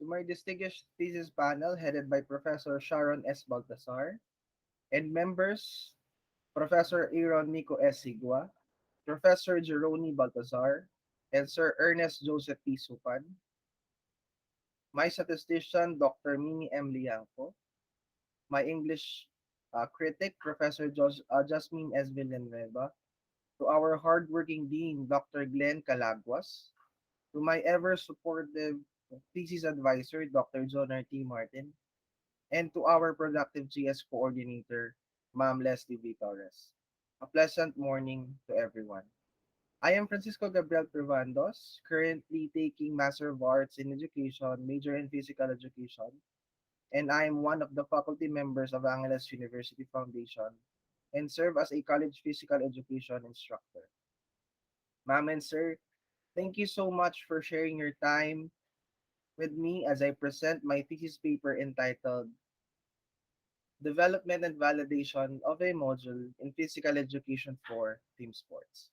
to my distinguished thesis panel headed by Professor Sharon S. Baltasar and members Professor Aaron Nico S. Sigua, Professor Jeroni Baltasar, and Sir Ernest Joseph P. Supan, my statistician Dr. Mimi M. Liangco, my English critic Professor Jasmine S. Villanueva, to our hardworking Dean Dr. Glenn Calaguas, to my ever supportive thesis advisor Dr. John R. T. Martin, and to our productive GS coordinator, Ma'am Leslie V. Torres. A pleasant morning to everyone. I am Francisco Gabriel Prevandos, currently taking Master of Arts in Education, major in Physical Education, and I am one of the faculty members of Angeles University Foundation and serve as a college physical education instructor. Ma'am and sir, thank you so much for sharing your time with me as I present my thesis paper entitled Development and Validation of a Module in Physical Education for Team Sports.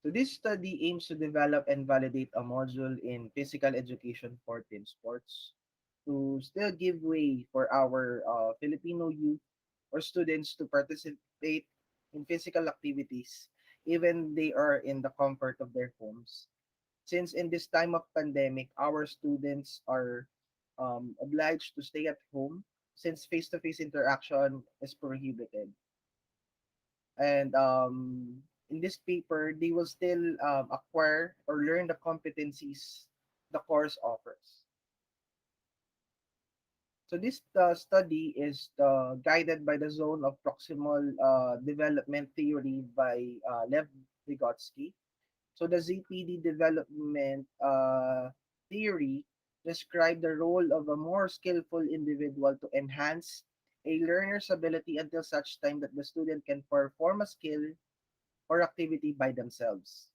So this study aims to develop and validate a module in physical education for team sports to still give way for our Filipino youth or students to participate in physical activities even they are in the comfort of their homes. Since in this time of pandemic, our students are obliged to stay at home since face-to-face interaction is prohibited. And in this paper, they will still acquire or learn the competencies the course offers. So this study is guided by the zone of proximal development theory by Lev Vygotsky. So the ZPD development theory described the role of a more skillful individual to enhance a learner's ability until such time that the student can perform a skill or activity by themselves.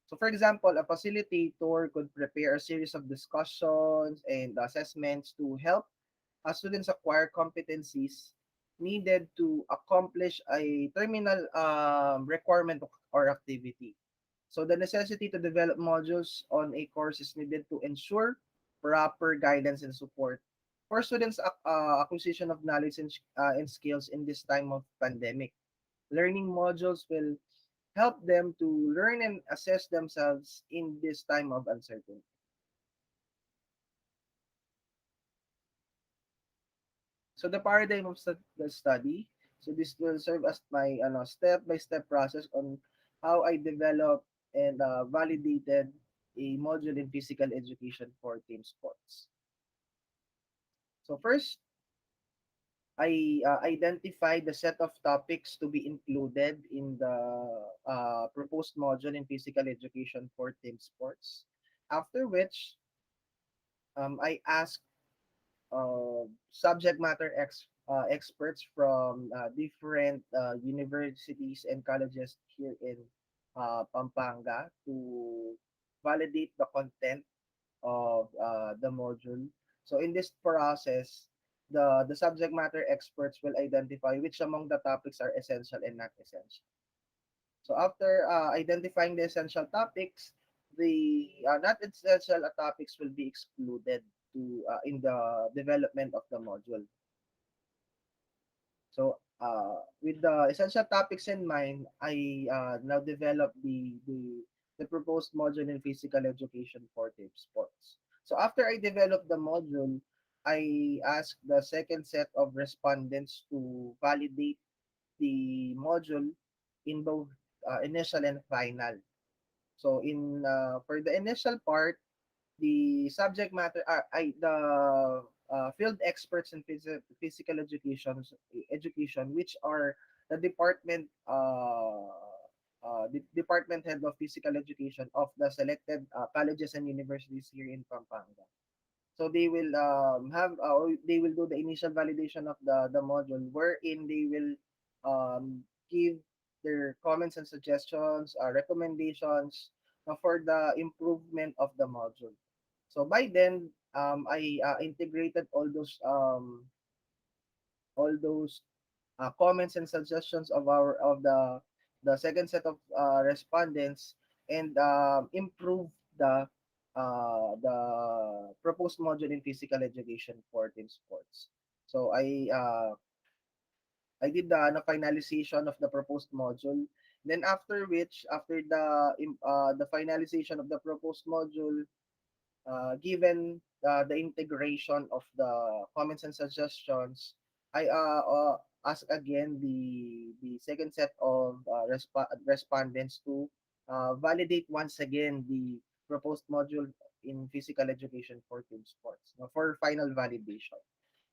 So for example, a facilitator could prepare a series of discussions and assessments to help students acquire competencies needed to accomplish a terminal requirement or activity. So the necessity to develop modules on a course is needed to ensure proper guidance and support for students' acquisition of knowledge and skills in this time of pandemic. Learning modules will help them to learn and assess themselves in this time of uncertainty. So the paradigm of the study, so this will serve as my step-by-step process on how I developed and validated a module in physical education for team sports. So first, I identified the set of topics to be included in the proposed module in physical education for team sports. After which, I asked subject matter experts from different universities and colleges here in Pampanga to validate the content of the module. So in this process, the subject matter experts will identify which among the topics are essential and not essential. So after identifying the essential topics, the not essential topics will be excluded to in the development of the module. So with the essential topics in mind, I now develop the proposed module in physical education for team sports. So after I developed the module, I asked the second set of respondents to validate the module in both initial and final. So in for the initial part, the subject matter I the field experts in physical education, which are the the department head of physical education of the selected colleges and universities here in Pampanga. So they will they will do the initial validation of the module wherein they will give their comments and suggestions, recommendations for the improvement of the module. So by then, I integrated all those comments and suggestions of the second set of respondents and improve the proposed module in physical education for team sports. So I did the finalization of the proposed module. Then after which, after the finalization of the proposed module, given the integration of the comments and suggestions, I ask again the second set of respondents to validate once again the proposed module in physical education for team sports, for final validation.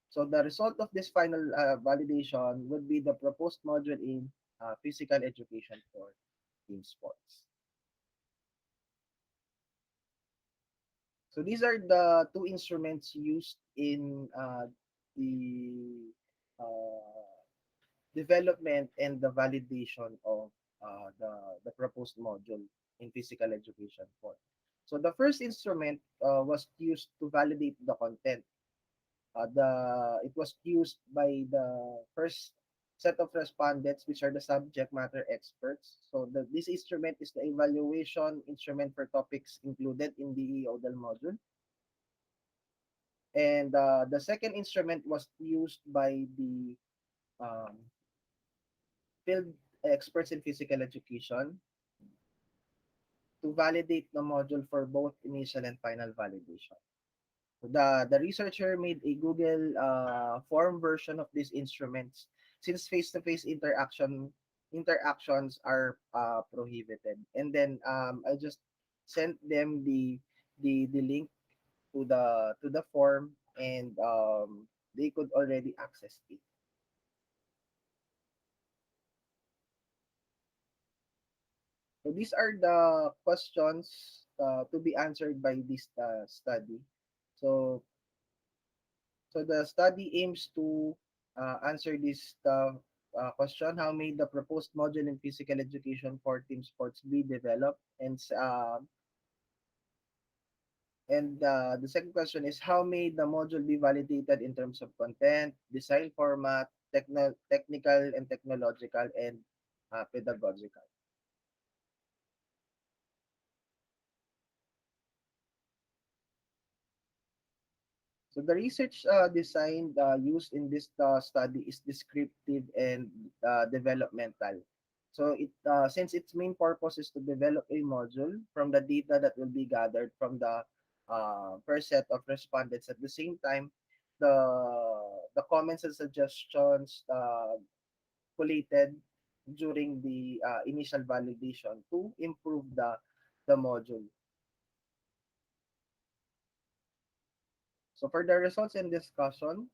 So the result of this final validation would be the proposed module in physical education for team sports. So these are the two instruments used in the uh, development and the validation of the proposed module in physical education for. So the first instrument was used to validate the content. It was used by the first set of respondents, which are the subject matter experts. So this instrument is the evaluation instrument for topics included in the EODL module. And the second instrument was used by the um, field experts in physical education to validate the module for both initial and final validation. The researcher made a Google form version of these instruments since face-to-face interactions are prohibited. And then I just sent them the link to the form, and they could already access it. So these are the questions to be answered by this study. So so the study aims to answer this question: how may the proposed module in physical education for team sports be developed? And the second question is, how may the module be validated in terms of content, design format, technical and technological, and pedagogical? So the research design used in this study is descriptive and developmental. So since its main purpose is to develop a module from the data that will be gathered from the first set of respondents. At the same time, the the comments and suggestions collated during the initial validation to improve the module. So for the results and discussion,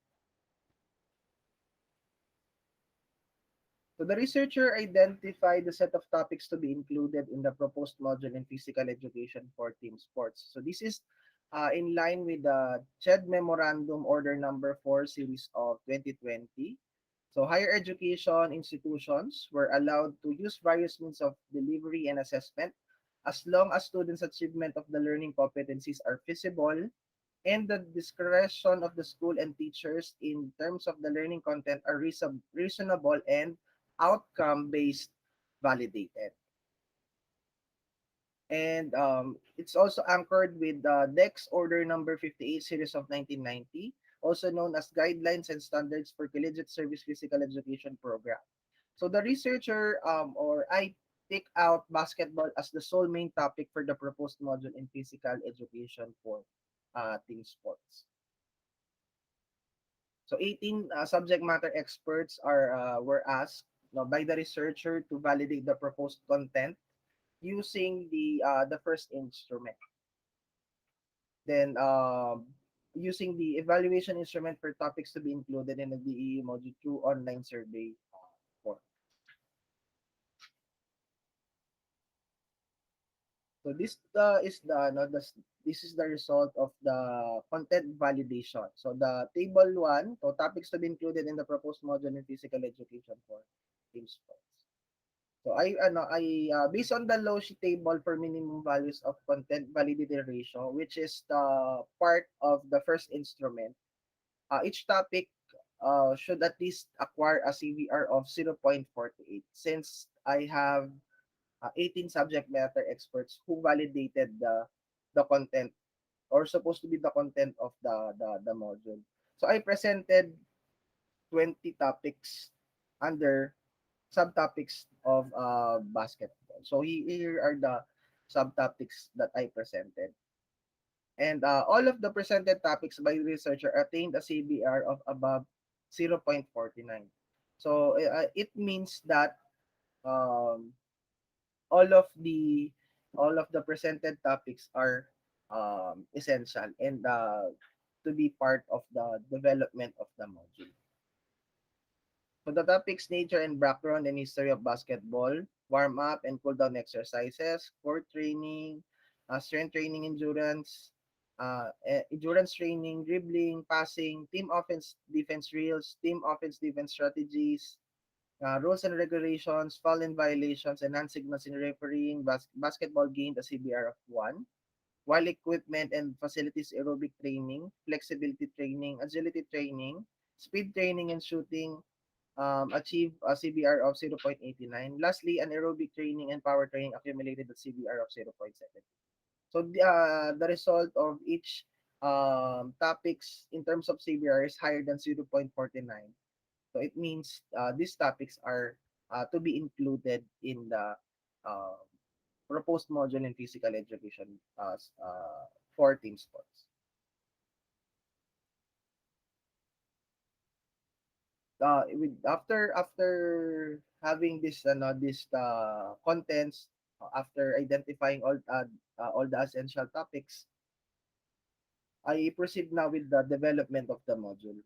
so the researcher identified the set of topics to be included in the proposed module in physical education for team sports. So this is in line with the CHED Memorandum Order Number 4 Series of 2020. So higher education institutions were allowed to use various means of delivery and assessment as long as students' achievement of the learning competencies are feasible, and the discretion of the school and teachers in terms of the learning content are reasonable and outcome-based validated. And it's also anchored with the DEX Order Number 58 Series of 1990, also known as Guidelines and Standards for Collegiate Service Physical Education Program. So the researcher or I pick out basketball as the sole main topic for the proposed module in physical education for team sports. So 18 subject matter experts were asked by the researcher to validate the proposed content using the first instrument. Then using the evaluation instrument for topics to be included in the DE module 2 online survey form. So this is the no, this is the result of the content validation. So the table 1, so topics to be included in the proposed module in physical education for team sports. So I based on the low sheet table for minimum values of content validity ratio, which is the part of the first instrument, each topic should at least acquire a CVR of 0.48. Since I have 18 subject matter experts who validated the content or supposed to be the content of the module. So I presented 20 topics under subtopics of basketball. So here are the subtopics that I presented. And all of the presented topics by researcher attained a CBR of above 0.49. So it means that um, all of the all of the presented topics are essential and to be part of the development of the module. So the topics nature and background and history of basketball, warm up and cool down exercises, core training, strength training, endurance training, dribbling, passing, team offense defense drills, team offense defense strategies, rules and regulations, foul and violations, and non-signals in refereeing. Basketball gained a CBR of 1. While equipment and facilities aerobic training, flexibility training, agility training, speed training, and shooting achieve a CBR of 0.89. Lastly, anaerobic training and power training accumulated a CBR of 0.7. So the result of each topics in terms of CBR is higher than 0.49. So it means these topics are to be included in the uh, proposed module in physical education for team sports. After having this contents, after identifying all the essential topics, I proceed now with the development of the module.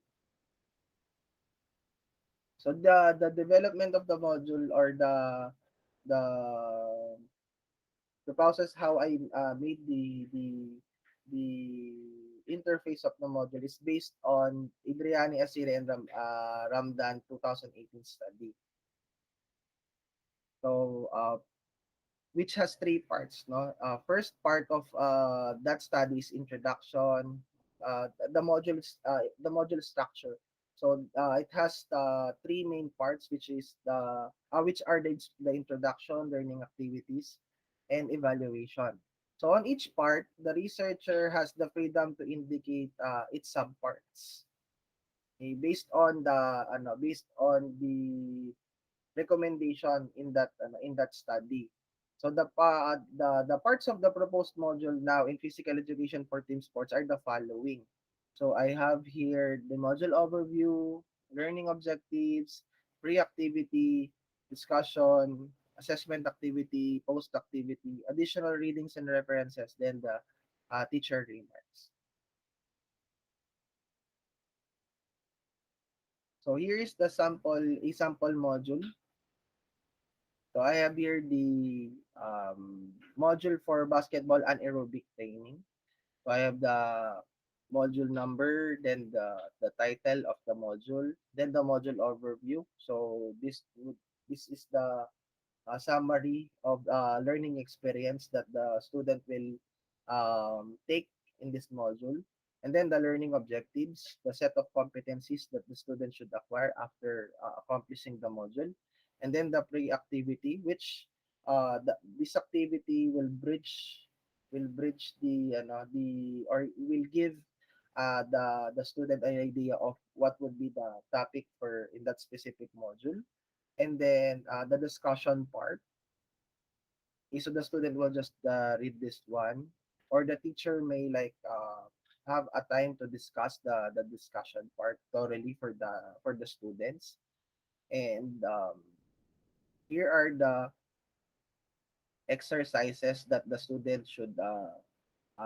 So the development of the module or the the process how I made the interface of the module is based on Idriani Asiri and Ramdan 2018 study. So which has three parts, no? First part of that study is introduction, the module structure. So it has three main parts, which are the introduction, learning activities, and evaluation. So on each part, the researcher has the freedom to indicate its subparts. Okay, based on the recommendation in that study. So the parts of the proposed module now in physical education for team sports are the following. So I have here the module overview, learning objectives, pre-activity, discussion, assessment activity, post-activity, additional readings and references, then the teacher remarks. So here is a sample module. So I have here the module for basketball anaerobic training. So I have the module number, then the title of the module, then the module overview. So this is the summary of learning experience that the student will take in this module. And then the learning objectives, the set of competencies that the student should acquire after accomplishing the module. And then the pre-activity, which this activity will bridge the or will give the student an idea of what would be the topic for in that specific module. And then the discussion part, so the student will just read this one, or the teacher may have a time to discuss the discussion part thoroughly for the students. And here are the exercises that the student should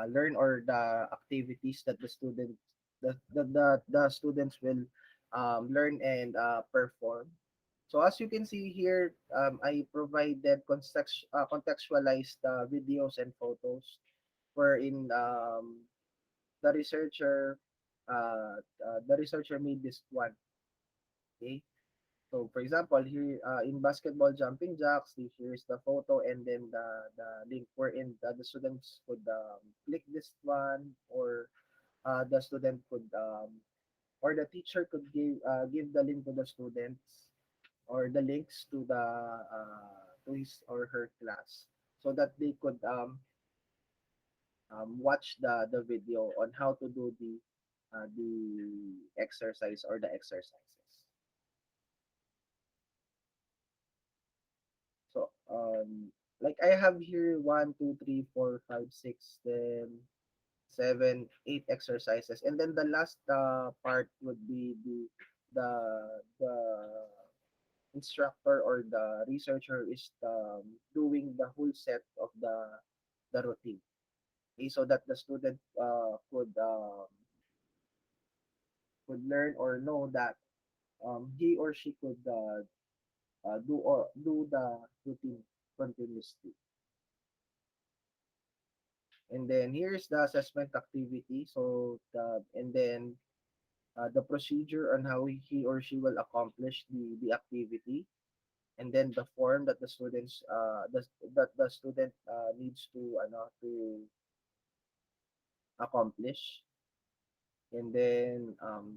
learn, or the activities that the students will learn and perform. So as you can see here, I provided contextualized videos and photos wherein the researcher made this one. Okay. So for example, here in basketball jumping jacks, here is the photo and then the link wherein the students could click this one, or the student could or the teacher could give the link to the students, or the links to to his or her class so that they could watch the video on how to do the exercise or the exercises. So like I have here one, two, three, four, five, six, then seven, eight exercises, and then the last part would be the the instructor or the researcher is doing the whole set of the routine. Okay, so that the student could learn or know that he or she could do the routine continuously. And then here's the assessment activity. So and then the procedure on how he or she will accomplish the activity, and then the form that the students that the student needs to accomplish, and then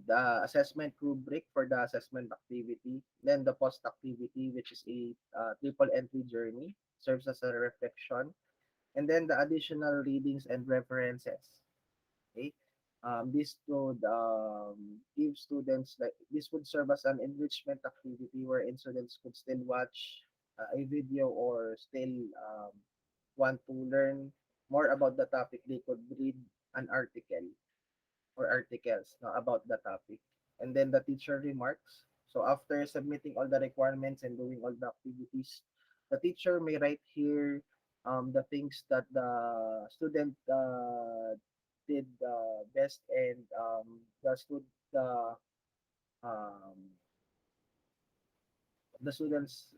the assessment rubric for the assessment activity, then the post activity, which is a triple entry journey, serves as a reflection, and then the additional readings and references. Okay. This would give students, like this would serve as an enrichment activity wherein students could still watch a video or still want to learn more about the topic. They could read an article or articles about the topic. And then the teacher remarks. So after submitting all the requirements and doing all the activities, the teacher may write here the things that the student did best, and the um, the students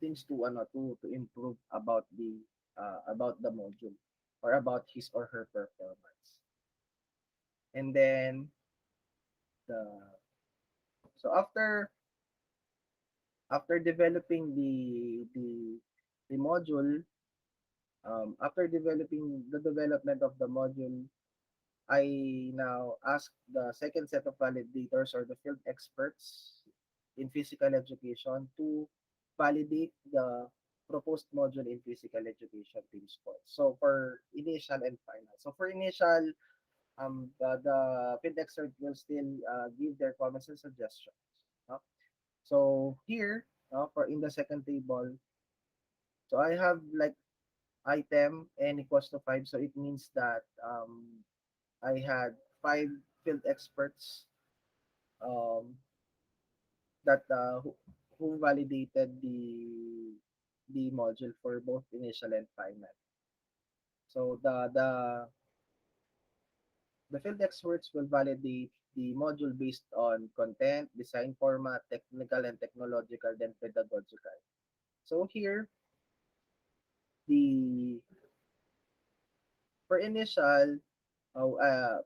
things to improve about the module or about his or her performance. And then the so after developing the module, after developing the development of the module, I now ask the second set of validators or the field experts in physical education to validate the proposed module in physical education team sports. So for initial and final. So for initial, the field expert will still give their comments and suggestions. No? So here, for in the second table, so I have like item n equals to 5. So it means that I had five field experts um, that who validated the module for both initial and final. So the field experts will validate the module based on content, design format, technical and technological, then pedagogical. So here, the for initial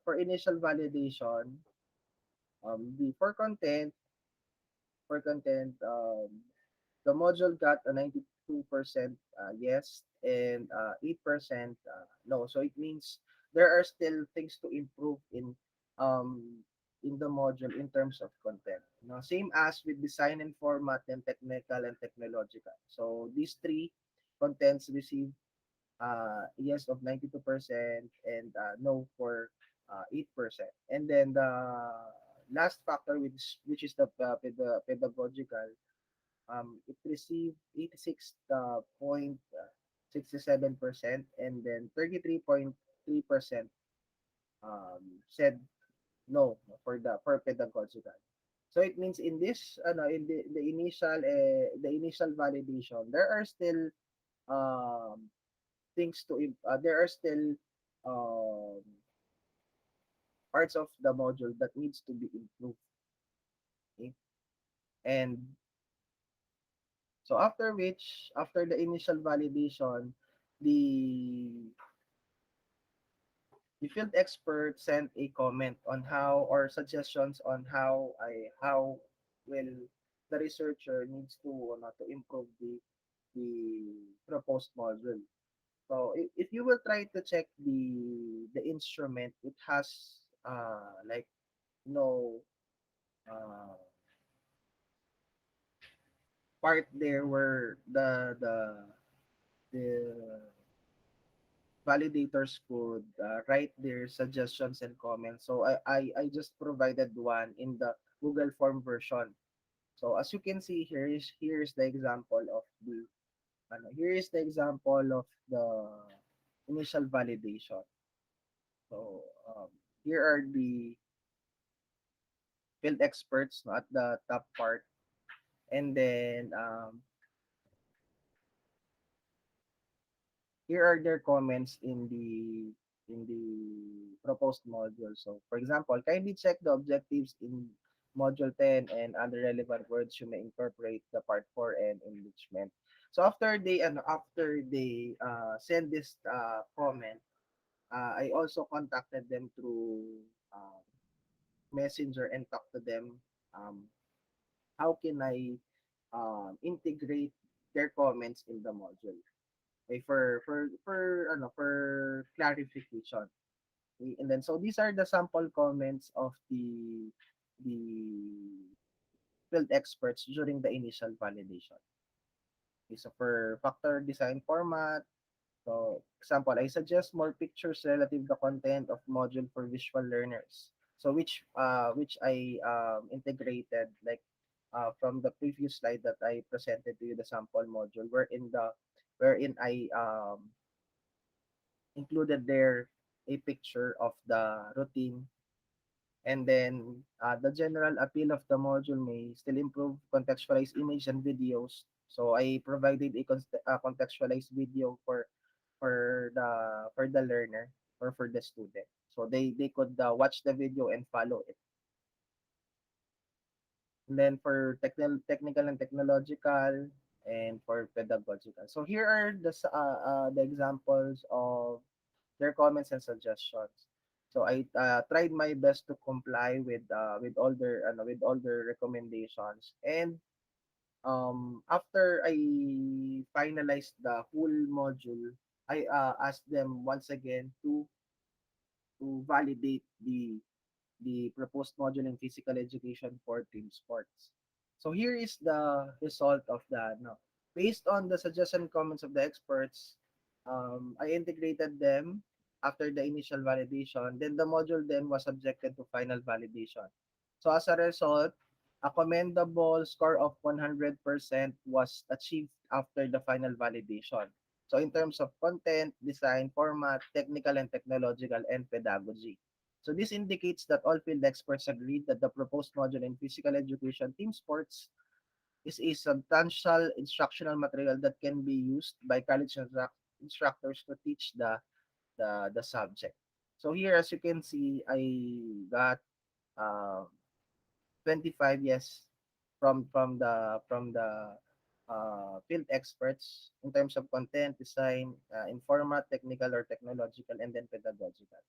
for initial validation, the for content the module got a 92% yes and 8% no. So it means there are still things to improve um in the module in terms of content. Same as with design and format and technical and technological. So these three contents receive yes of 92% and no for 8%. And then the last factor, which is the pedagogical, it received 86.67%, and then 33.3% said no for pedagogical. So it means in this in the initial validation, there are still um there are still um, parts of the module that needs to be improved. Okay? And so after the initial validation, the the field expert sent a comment on how or suggestions on how will the researcher needs to improve the proposed module. So if you will try to check the instrument, it has like no uh part there where the validators could write their suggestions and comments. So I just provided one in the Google Form version. So as you can see here's the example of the here is the example of the initial validation. So here are the field experts, no, at the top part, and then here are their comments in the proposed module. So, for example, kindly check the objectives in module 10 and other relevant words you may incorporate the part 4 and enrichment. So after they send this comment, I also contacted them through uh, Messenger and talked to them um, how can I integrate their comments in the module. Okay, for clarification. Okay, and then so these are the sample comments of the field experts during the initial validation. Okay, so for factor design format, so example, I suggest more pictures relative to content of module for visual learners. So which I integrated like from the previous slide that I presented to you, the sample module wherein I included there a picture of the routine, and then the general appeal of the module may still improve contextualized image and videos. So I provided a contextualized video for the learner or for the student. So they could watch the video and follow it. And then for technical and technological, and for pedagogical. So here are the examples of their comments and suggestions. So I tried my best to comply with all their recommendations. And after I finalized the whole module, I asked them once again to validate the proposed module in physical education for team sports. So here is the result of that. No, based on the suggestion comments of the experts, I integrated them after the initial validation. Then the module then was subjected to final validation. So as a result, a commendable score of 100% was achieved after the final validation. So in terms of content, design, format, technical and technological, and pedagogy. So this indicates that all field experts agreed that the proposed module in physical education team sports is a substantial instructional material that can be used by college instructors to teach the subject. So here, as you can see, I got uh, 25 yes from the field experts in terms of content, design, in format, technical or technological, and then pedagogical.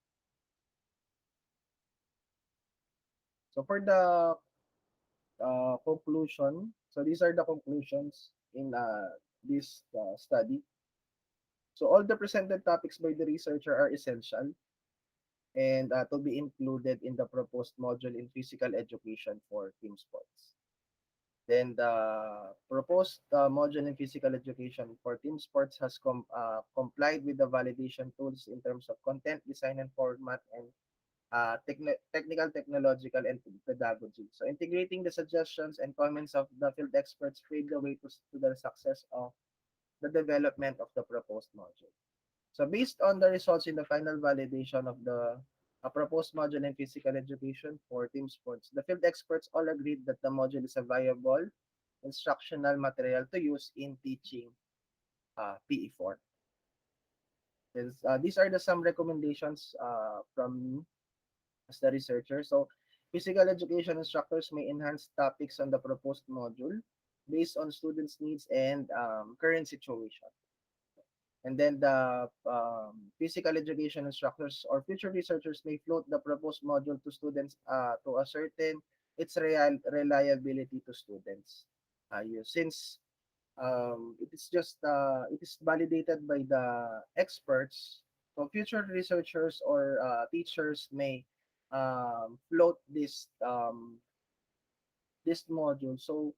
So for the conclusion. So these are the conclusions in this study. So all the presented topics by the researcher are essential and to be included in the proposed module in physical education for team sports. Then the proposed module in physical education for team sports has complied with the validation tools in terms of content, design, and format, and technical, technological, and pedagogy. So integrating the suggestions and comments of the field experts paved the way to the success of the development of the proposed module. So based on the results in the final validation of the proposed module in physical education for team sports, the field experts all agreed that the module is a viable instructional material to use in teaching PE4. These are some recommendations from me as the researcher. So, physical education instructors may enhance topics on the proposed module based on students' needs and current situation. And then the physical education instructors or future researchers may float the proposed module to students to ascertain its reliability to students. Since it is validated by the experts, so future researchers or teachers may float this module. So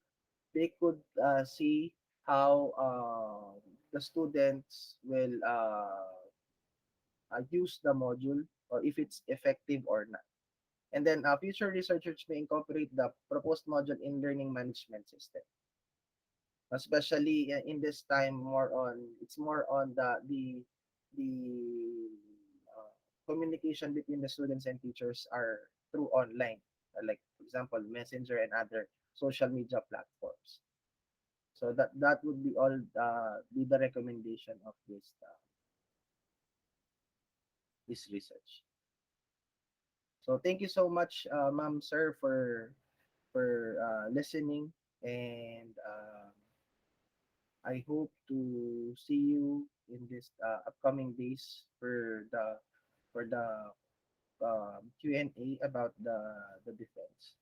they could see how the students will use the module or if it's effective or not. And then future researchers may incorporate the proposed module in learning management system, especially in this time more on it's more on the uh, communication between the students and teachers are through online, like for example messenger and other social media platforms. So that would be all be the recommendation of this research. So thank you so much, ma'am, sir, for listening, and I hope to see you in this upcoming days for the Q&A about the defense.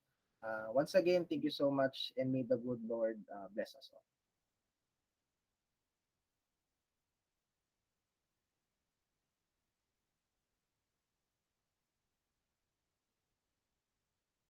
Once again, thank you so much, and may the good Lord bless us all.